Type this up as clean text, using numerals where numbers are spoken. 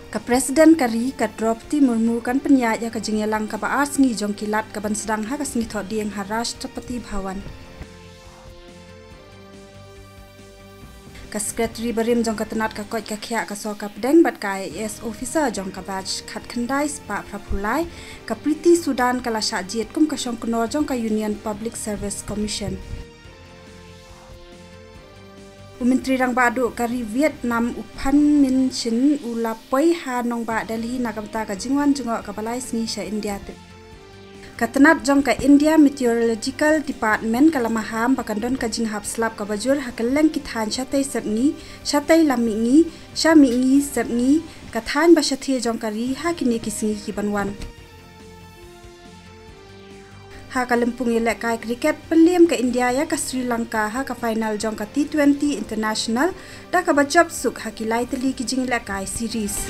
Ka Presiden Kari ka Draupadi Murmu kan penyaya ka jengelang ka baas ngi jong kilat ka ban sedang ha ka sngi thok dieng Rashtrapati Bhawan. Ka Sekretari Barim jong ka tenat ka koi ka khia ka so ka pedeng bat ka IAS officer jong ka batch khat khandai spa Prapulai ka Priti Sudan ka lasha jiet kum ka shong knor jong ka Union Public Service Commission. Menteri Rang Badu kari Vietnam Uphan Min Chin Ulapoi Ha Nong Ba Delhi nakamta ka jingwan jungo ka balai sngi sha India te. Katenat jong ka India Meteorological Department kalamaham bakandon ka jinghap slap ka bajur hakeleng kithan chatai sepngi chatai lamingi shamingi sepngi kathan bashathi jong kari ha kini kisingi ki banwan. Ha Kalimpung elek kai cricket peliam ke India ya ka Sri Lanka ha ka final jong ka T20 International da ka bajab suk ha kilai teli ki jing elek kai series.